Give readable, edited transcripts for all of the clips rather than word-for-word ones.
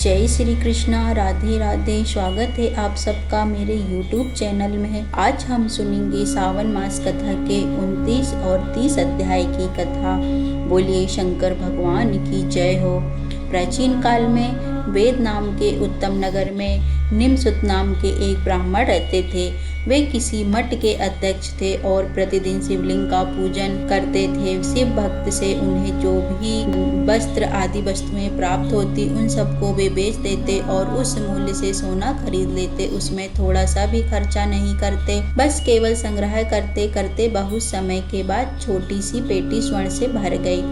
जय श्री कृष्णा, राधे राधे। स्वागत है आप सबका मेरे YouTube चैनल में। आज हम सुनेंगे सावन मास कथा के 29 और 30 अध्याय की कथा। बोलिए शंकर भगवान की जय हो। प्राचीन काल में वेद नाम के उत्तम नगर में निमसुत नाम के एक ब्राह्मण रहते थे। वे किसी मठ के अध्यक्ष थे और प्रतिदिन शिवलिंग का पूजन करते थे। शिव भक्त से उन्हें जो भी वस्त्र आदि वस्तुएं प्राप्त होती उन सबको वे बेच देते और उस मूल्य से सोना खरीद लेते। उसमें थोड़ा सा भी खर्चा नहीं करते, बस केवल संग्रह करते करते बहुत समय के बाद छोटी सी पेटी स्वर्ण से भर गई।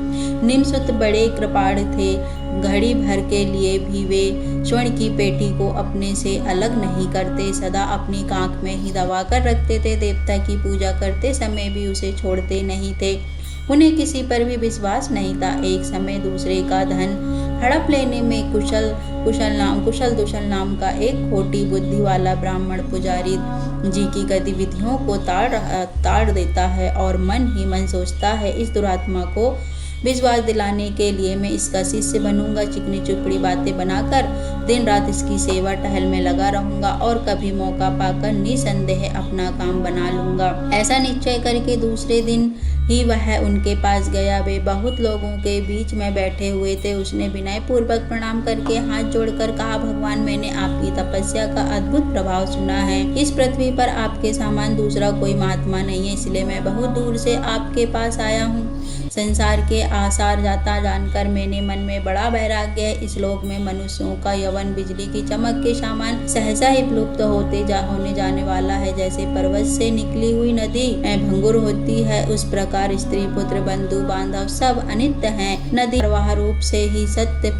निमसुत बड़े कृपाण थे। घड़ी भर के लिए भी वे स्वर्ण की पेटी को अपने से अलग नहीं करते, सदा अपनी कांख में ही दबा कर रखते थे। देवता की पूजा करते समय भी उसे छोड़ते नहीं थे। उन्हें किसी पर भी विश्वास नहीं था। एक समय दूसरे का धन हड़प लेने में कुशल दुशल नाम का एक खोटी बुद्धि वाला ब्राह्मण पुजारी जी की गतिविधियों को ताड़ देता है और मन ही मन सोचता है, इस दुरात्मा को विश्वास दिलाने के लिए मैं इसका शिष्य बनूंगा। चिकनी चुपड़ी बातें बनाकर दिन रात इसकी सेवा टहल में लगा रहूंगा और कभी मौका पाकर निसंदेह अपना काम बना लूंगा। ऐसा निश्चय करके दूसरे दिन ही वह उनके पास गया। वे बहुत लोगों के बीच में बैठे हुए थे। उसने विनय पूर्वक प्रणाम करके हाथ जोड़कर कहा, भगवान, मैंने आपकी तपस्या का अद्भुत प्रभाव सुना है। इस पृथ्वी पर आपके समान दूसरा कोई महात्मा नहीं है, इसलिए मैं बहुत दूर से आपके पास आया हूँ। संसार के आसार जाता जानकर मेरे मन में बड़ा वैराग्य है। इस लोक में मनुष्यों का यौवन बिजली की चमक के समान सहसा ही विलुप्त होने जाने वाला है। जैसे पर्वत से निकली हुई नदी भंगुर होती है, उस प्रकार स्त्री पुत्र बंधु बांधव सब अनित्य हैं। नदी प्रवाह रूप से ही सत्य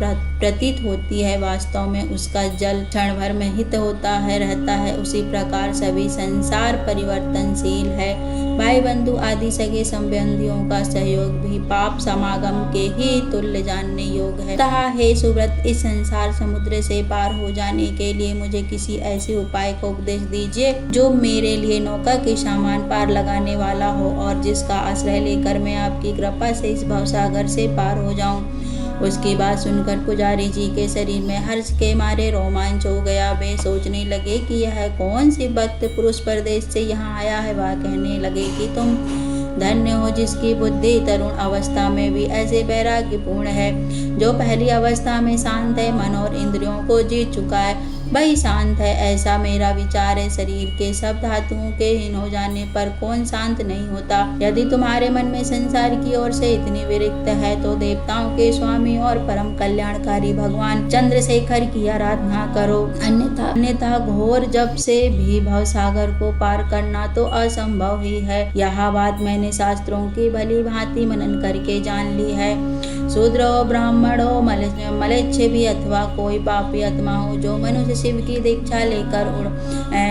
प्रतीत होती है, वास्तव में उसका जल क्षण भर में हित होता है रहता है। उसी प्रकार सभी संसार परिवर्तनशील है। भाई बंधु आदि सगे संबंधियों का सहयोग भी पाप समागम के ही तुल्य जानने योग्य है। कहा, हे सुव्रत, इस संसार समुद्र से पार हो जाने के लिए मुझे किसी ऐसे उपाय का उपदेश दीजिए जो मेरे लिए नौका के समान पार लगाने वाला हो और जिसका आश्रय लेकर मैं आपकी कृपा से इस भवसागर से पार हो जाऊं। उसकी बात सुनकर पुजारी जी के शरीर में हर्ष के मारे रोमांच हो गया। वे सोचने लगे कि यह कौन सी भक्त पुरुष परदेश से यहाँ आया है। वह कहने लगे कि तुम धन्य हो जिसकी बुद्धि तरुण अवस्था में भी ऐसे वैराग्यपूर्ण है। जो पहली अवस्था में शांत है, मन और इंद्रियों को जीत चुका है, वही शांत है, ऐसा मेरा विचार है। शरीर के सब धातुओं के हीन हो जाने पर कौन शांत नहीं होता। यदि तुम्हारे मन में संसार की ओर से इतनी विरक्त है तो देवताओं के स्वामी और परम कल्याणकारी भगवान चंद्रशेखर की आराधना करो, अन्यथा घोर जप से भी भवसागर को पार करना तो असंभव ही है। यह बात मैंने शास्त्रों की भली भांति मनन करके जान ली है। शूद्र हो, ब्राह्मण हो, मलेच्छ भी अथवा कोई पापी आत्मा हो, जो मनुष्य शिव की दीक्षा लेकर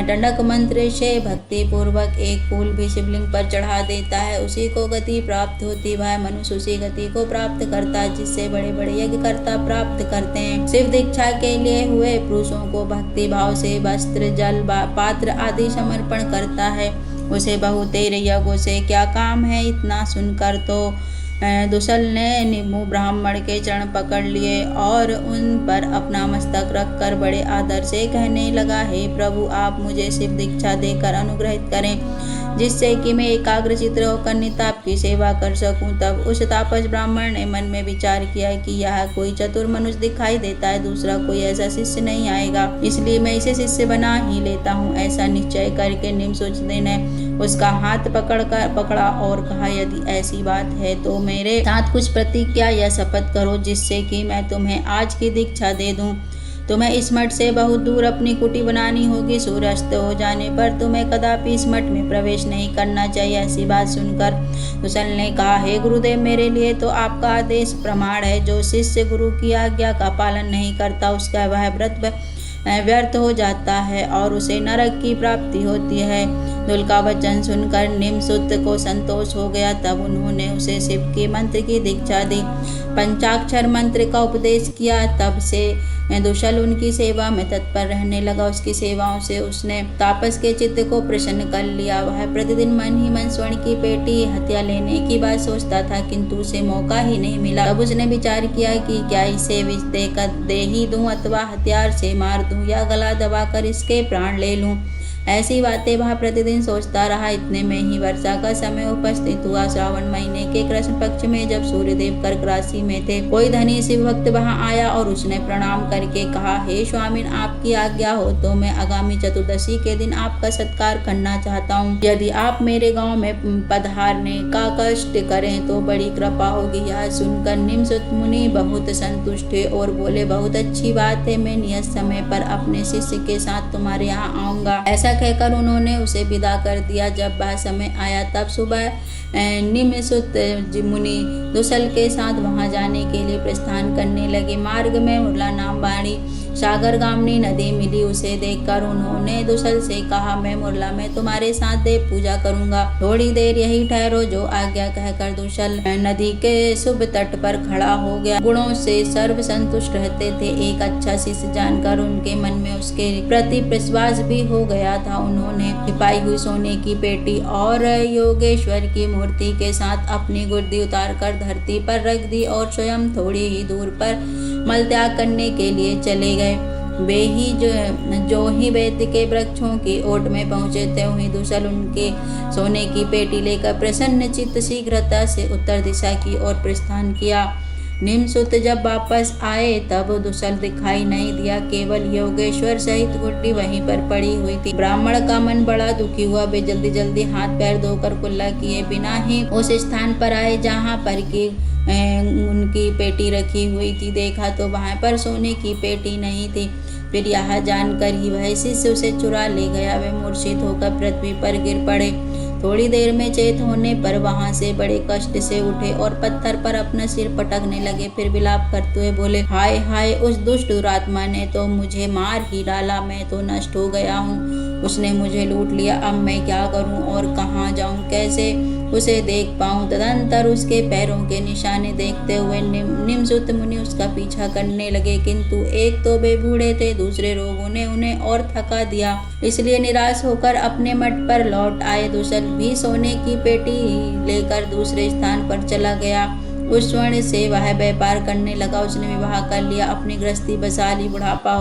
दंडक मंत्र से भक्ति पूर्वक एक फूल भी शिवलिंग पर चढ़ा देता है, उसी को गति प्राप्त होती। वह मनुष्य उसी गति को प्राप्त करता है जिससे बड़े बड़े यज्ञ कर्ता प्राप्त करते हैं। शिव दीक्षा के लिए हुए पुरुषों को भक्ति भाव से वस्त्र जल पात्र आदि समर्पण करता है। उसे बहुतेरे यज्ञों से क्या काम है। इतना सुनकर तो दुशल ने निम्बू ब्राह्मण के चरण पकड़ लिए और उन पर अपना मस्तक रखकर बड़े आदर से कहने लगा, हे प्रभु, आप मुझे शिव दीक्षा देकर अनुग्रहित करें जिससे कि मैं एकाग्र चित्त होकर नित्य आपकी सेवा कर सकूं। तब उस तापस ब्राह्मण ने मन में विचार किया कि यह कोई चतुर मनुष्य दिखाई देता है, दूसरा कोई ऐसा शिष्य नहीं आएगा, इसलिए मैं इसे शिष्य बना ही लेता हूँ। ऐसा निश्चय करके निमसुत ने उसका हाथ पकड़ा और कहा, यदि ऐसी बात है तो मेरे साथ कुछ प्रतिज्ञा या शपथ करो जिससे कि मैं तुम्हें आज की दीक्षा दे दूं। तुम्हें इस मठ से बहुत दूर अपनी कुटी बनानी होगी। सूर्यास्त हो जाने पर तुम्हें कदापि इस मठ में प्रवेश नहीं करना चाहिए। ऐसी बात सुनकर दुशल ने कहा, हे गुरुदेव, मेरे लिए तो आपका आदेश प्रमाण है। जो शिष्य गुरु की आज्ञा का पालन नहीं करता उसका वह व्रत व्यर्थ हो जाता है और उसे नरक की प्राप्ति होती है। दुल का वचन सुनकर निमसुत को संतोष हो गया। तब उन्होंने उसे शिव के मंत्र की दीक्षा दी, पंचाक्षर मंत्र का उपदेश किया। तब से दुशल उनकी सेवा में तत्पर रहने लगा। उसकी सेवाओं से उसने तापस के चित्त को प्रसन्न कर लिया। वह प्रतिदिन मन ही मन स्वर्ण की पेटी हत्या लेने की बात सोचता था, किंतु उसे मौका ही नहीं मिला। तब उसने विचार किया कि क्या इसे विष देकर दे ही दूं अथवा हथियार से मार दूं या गला दबाकर इसके प्राण ले लूं। ऐसी बातें वह प्रतिदिन सोचता रहा। इतने में ही वर्षा का समय उपस्थित हुआ। श्रावण महीने के कृष्ण पक्ष में जब सूर्यदेव कर्क राशि में थे, कोई धनी शिव भक्त वहां आया और उसने प्रणाम करके कहा, हे स्वामिन, आपकी आज्ञा हो तो मैं आगामी चतुर्दशी के दिन आपका सत्कार करना चाहता हूँ। यदि आप मेरे गाँव में पधारने का कष्ट करें तो बड़ी कृपा होगी। यह सुनकर निम्नसुत मुनि बहुत संतुष्ट हुए और बोले, बहुत अच्छी बात है, मैं नियत समय पर अपने शिष्य के साथ तुम्हारे यहाँ आऊंगा। ऐसा कहकर उन्होंने उसे विदा कर दिया। जब वह समय आया तब सुबह निम्नसुत मुनि दुसल के साथ वहां जाने के लिए प्रस्थान करने लगे। मार्ग में मुरला नाम वाणी सागर गामनी नदी मिली। उसे देखकर उन्होंने दुसल से कहा, मैं मुरला में तुम्हारे साथ देव पूजा करूंगा, थोड़ी देर यही ठहरो। जो आज्ञा कहकर दुसल नदी के शुभ तट पर खड़ा हो गया। गुणों से सर्व संतुष्ट रहते थे। एक अच्छा शिष्य जानकर उनके मन में उसके प्रति विश्वास भी हो गया था। उन्होंने छिपाई हुई सोने की पेटी और योगेश्वर की मूर्ति के साथ अपनी गुर्दी उतारकर धरती पर रख दी और स्वयं थोड़ी ही दूर पर मल त्याग करने के लिए चले गए। वे ही जो ही वैद्य के वृक्षों की ओट में पहुंचे थे, वहीं दुसल उनके सोने की पेटी लेकर प्रसन्न चित्त शीघ्रता से उत्तर दिशा की ओर प्रस्थान किया। निम्नसुत जब वापस आए तब दुसल दिखाई नहीं दिया, केवल योगेश्वर सहित गुड्डी वहीं पर पड़ी हुई थी। ब्राह्मण का मन बड़ा दुखी हुआ। वे जल्दी जल्दी हाथ पैर धोकर कुल्ला किए बिना ही उस स्थान पर आए जहाँ पर की उनकी पेटी रखी हुई थी। देखा तो वहां पर सोने की पेटी नहीं थी। फिर यह जानकर ही वह शिष्य उसे चुरा ले गया। वे मूर्छित होकर पृथ्वी पर गिर पड़े। थोड़ी देर में चेत होने पर वहां से बड़े कष्ट से उठे और पत्थर पर अपना सिर पटकने लगे। फिर विलाप करते हुए बोले, हाय हाय, उस दुष्ट दुरात्मा ने तो मुझे मार ही डाला, मैं तो नष्ट हो गया हूँ। उसने मुझे लूट लिया। अब मैं क्या करूं और कहाँ जाऊं, कैसे उसे देख पाऊं। तदंतर उसके पैरों के निशाने देखते हुए निम्नसुत मुनि उसका पीछा करने लगे, किंतु एक तो वे बूढ़े थे, दूसरे रोगों ने उन्हें और थका दिया, इसलिए निराश होकर अपने मठ पर लौट आए। दुसल भी सोने की पेटी लेकर दूसरे स्थान पर चला गया। उस स्वर्ण से वह व्यापार करने लगा। उसने विवाह कर लिया, अपनी गृहस्थी बसा ली, बुढ़ापा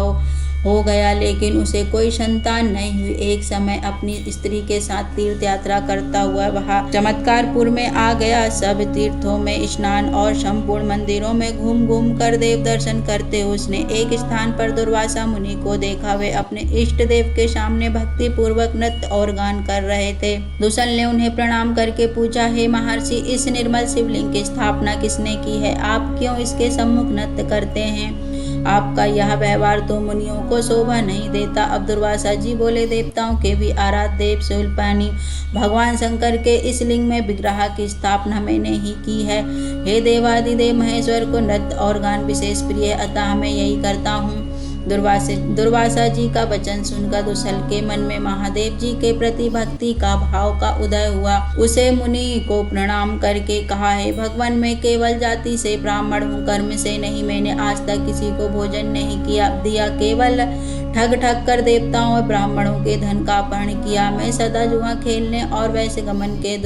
हो गया, लेकिन उसे कोई संतान नहीं हुई। एक समय अपनी स्त्री के साथ तीर्थ यात्रा करता हुआ वह चमत्कारपुर में आ गया। सब तीर्थों में स्नान और संपूर्ण मंदिरों में घूम घूम कर देव दर्शन करते उसने एक स्थान पर दुर्वासा मुनि को देखा। वे अपने इष्ट देव के सामने भक्ति पूर्वक नृत्य और गान कर रहे थे। दुसल ने उन्हें प्रणाम करके पूछा, हे महर्षि, इस निर्मल शिवलिंग की स्थापना किसने की है? आप क्यों इसके सम्मुख नृत्य करते हैं? आपका यह व्यवहार तो मुनियों को शोभा नहीं देता। अब दुर्वासा जी बोले, देवताओं के भी आराध्य देव शूलपाणी भगवान शंकर के इस लिंग में विग्रह की स्थापना मैंने ही की है। हे देवादिदेव महेश्वर को नृत्य और गान विशेष प्रिय, अतः मैं यही करता हूँ। दुर्वासा जी का वचन सुनकर दुसल के मन में महादेव जी के प्रति भक्ति का भाव का उदय हुआ। उसे मुनि को प्रणाम करके कहा, है भगवान, मैं केवल जाति से ब्राह्मण हूँ, कर्म से नहीं। मैंने आज तक किसी को भोजन नहीं दिया, केवल ठग ठग कर देवताओं और ब्राह्मणों के धन का अपहरण किया। मैं सदा जुआ खेलने और वैसे गमन के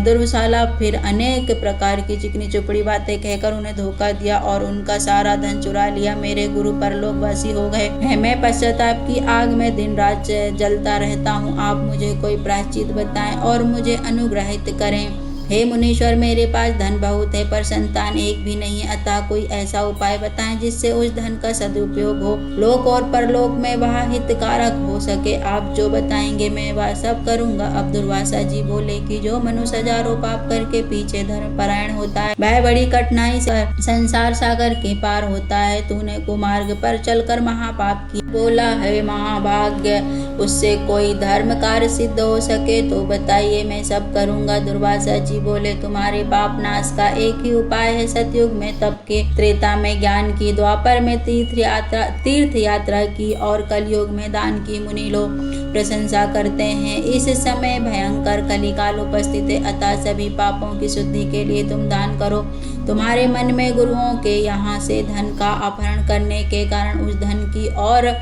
दुर्वशाला फिर अनेक प्रकार की चिकनी चुपड़ी बातें कहकर उन्हें धोखा दिया और उनका सारा धन चुरा लिया। मेरे गुरु परलोकवासी हो गए। मैं पश्चाताप की आग में दिन रात जलता रहता हूँ। आप मुझे कोई प्रायश्चित बताएं और मुझे अनुग्रहित करें। हे मुनीश्वर, मेरे पास धन बहुत है पर संतान एक भी नहीं, अतः कोई ऐसा उपाय बताएं जिससे उस धन का सदुपयोग हो, लोक और परलोक में वह हितकारक हो सके। आप जो बताएंगे मैं वह सब करूंगा। अब दुर्वासा जी बोले कि जो मनुष्य हजारों पाप करके पीछे धर्म परायण होता है, वह बड़ी कठिनाई से संसार सागर के पार होता है। तूने कुमार्ग पर चलकर महापाप की। बोला, है महाभाग्य, उससे कोई धर्म कार्य सिद्ध हो सके तो बताइए, मैं सब करूंगा। दुर्वासा जी बोले, तुम्हारे पाप नाश का एक ही उपाय है। सतयुग में तप के, त्रेता में ज्ञान की, द्वापर में तीर्थ यात्रा की और कलयुग में दान की मुनि लोग प्रशंसा करते हैं। इस समय भयंकर कलिकाल उपस्थित है, अतः सभी पापों की शुद्धि के लिए तुम दान करो। तुम्हारे मन में गुरुओं के यहाँ से धन का अपहरण करने के कारण उस धन की और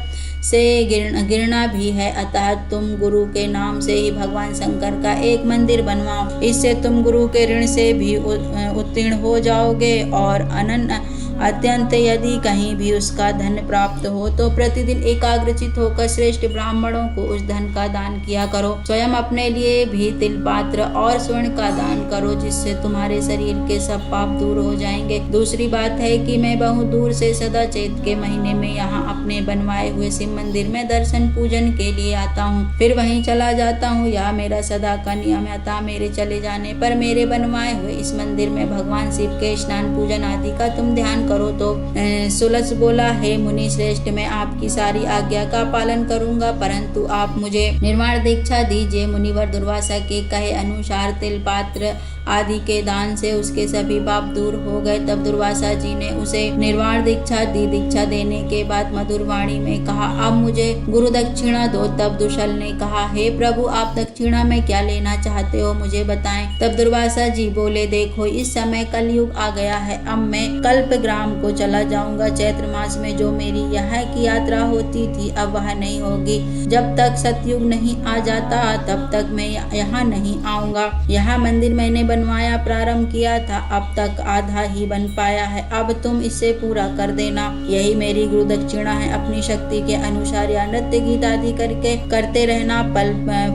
से गिरना भी है, अतः तुम गुरु के नाम से ही भगवान शंकर का एक मंदिर बनवाओ। इससे तुम गुरु के ऋण से भी उत्तीर्ण हो जाओगे और अत्यंत यदि कहीं भी उसका धन प्राप्त हो तो प्रतिदिन एकाग्रचित होकर श्रेष्ठ ब्राह्मणों को उस धन का दान किया करो। स्वयं अपने लिए भी तिल पात्र और स्वर्ण का दान करो, जिससे तुम्हारे शरीर के सब पाप दूर हो जाएंगे। दूसरी बात है कि मैं बहुत दूर से सदा चैत के महीने में यहाँ अपने बनवाए हुए शिव मंदिर में दर्शन पूजन के लिए आता हूँ, फिर वहीं चला जाता हूँ। यह मेरा सदा का नियम है। अतः मेरे चले जाने पर मेरे बनवाए हुए इस मंदिर में भगवान शिव के स्नान पूजन आदि का तुम ध्यान करो। तो सुलस बोला, हे मुनि श्रेष्ठ, मैं आपकी सारी आज्ञा का पालन करूंगा, परंतु आप मुझे निर्वाण दीक्षा दीजिए। मुनिवर दुर्वासा के कहे अनुसार तिल पात्र आदि के दान से उसके सभी पाप दूर हो गए। तब दुर्वासा जी ने उसे निर्वाण दीक्षा दी। दीक्षा देने के बाद मधुर वाणी में कहा, अब मुझे गुरु दक्षिणा दो। तब दुशल ने कहा, हे प्रभु, आप दक्षिणा में क्या लेना चाहते हो, मुझे बताएं। तब दुर्वासा जी बोले, देखो इस समय कलयुग आ गया है, अब मैं कल्प ग्राम को चला जाऊंगा। चैत्र मास में जो मेरी यहाँ की यात्रा होती थी अब वह नहीं होगी। जब तक सतयुग नहीं आ जाता तब तक मैं यहाँ नहीं आऊंगा। यहाँ मंदिर मैंने बनवाया प्रारंभ किया था, अब तक आधा ही बन पाया है, अब तुम इसे पूरा कर देना। यही मेरी गुरु दक्षिणा है। अपनी शक्ति के अनुसार या नृत्य गीत आदि करते रहना,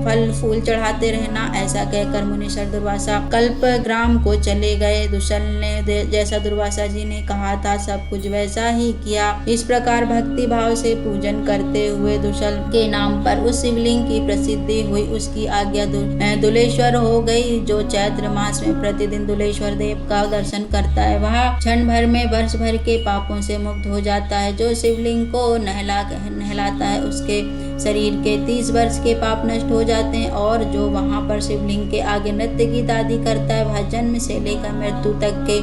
फल फूल चढ़ाते रहना। ऐसा कहकर मुनीश्वर दुर्वासा कल्प ग्राम को चले गए। दुशल ने जैसा दुर्वासा जी ने कहा था सब कुछ वैसा ही किया। इस प्रकार भक्ति भाव से पूजन करते हुए दुशल के नाम पर उस शिवलिंग की प्रसिद्धि हुई। उसकी आज्ञा दुलेश्वर हो गई। जो चैत्र मास में प्रतिदिन दुलेश्वर देव का दर्शन करता है वह क्षण भर में वर्ष भर के पापों से मुक्त हो जाता है। जो शिवलिंग को नहलाता है उसके शरीर के 30 वर्ष के पाप नष्ट हो जाते हैं, और जो वहां पर शिवलिंग के आगे नृत्य गीत आदि करता है वह जन्म से लेकर मृत्यु तक के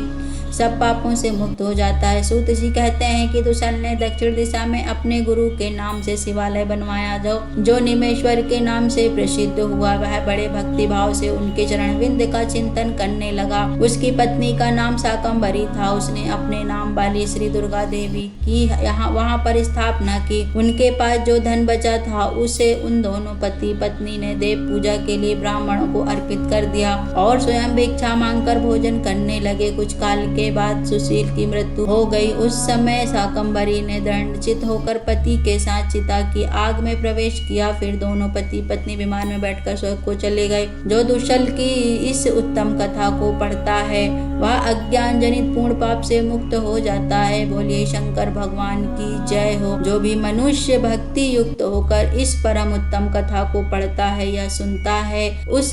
सब पापों से मुक्त हो जाता है। सूत जी कहते हैं कि दुशल ने दक्षिण दिशा में अपने गुरु के नाम से शिवालय बनवाया, जो निमेश्वर के नाम से प्रसिद्ध हुआ। वह बड़े भक्ति भाव से उनके चरण विंद का चिंतन करने लगा। उसकी पत्नी का नाम शाकंभरी था। उसने अपने नाम वाली श्री दुर्गा देवी की वहां पर स्थापना की। उनके पास जो धन बचा था उसे उन दोनों पति पत्नी ने देव पूजा के लिए ब्राह्मणों को अर्पित कर दिया और स्वयं भिक्षा मांगकर भोजन करने लगे। कुछ काल के बाद सुशील की मृत्यु हो गई। उस समय शाकंभरी ने दंडचित होकर पति के साथ चिता की आग में प्रवेश किया। फिर दोनों पति पत्नी विमान में बैठकर स्वर्ग को चले गए। जो दुशल की इस उत्तम कथा को पढ़ता है वह अज्ञान जनित पूर्ण पाप से मुक्त हो जाता है। बोलिए शंकर भगवान की जय हो। जो भी मनुष्य भक्ति युक्त होकर इस परम उत्तम कथा को पढ़ता है या सुनता है, उस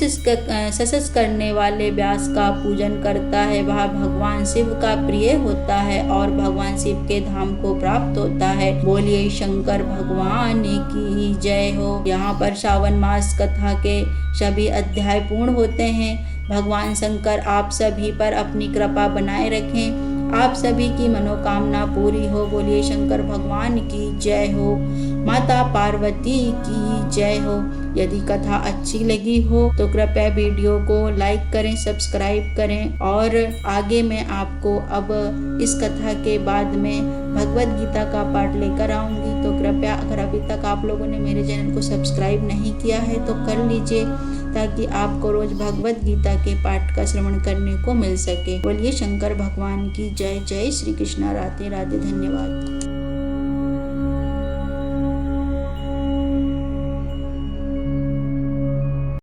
ससस करने वाले व्यास का पूजन करता है, वह भगवान शिव का प्रिय होता है और भगवान शिव के धाम को प्राप्त होता है। बोलिए शंकर भगवान की जय हो। यहाँ पर श्रावण मास कथा के सभी अध्याय पूर्ण होते हैं। भगवान शंकर आप सभी पर अपनी कृपा बनाए रखें, आप सभी की मनोकामना पूरी हो। बोलिए शंकर भगवान की जय हो। माता पार्वती की जय हो। यदि कथा अच्छी लगी हो तो कृपया वीडियो को लाइक करें, सब्सक्राइब करें, और आगे मैं आपको अब इस कथा के बाद में भगवत गीता का पाठ लेकर आऊंगी। तो कृपया अगर अभी तक आप लोगों ने मेरे चैनल को सब्सक्राइब नहीं किया है तो कर लीजिए, ताकि आपको रोज भगवत गीता के पाठ का श्रवण करने को मिल सके। बोलिए शंकर भगवान की जय। जय श्री कृष्ण। राधे राधे। धन्यवाद।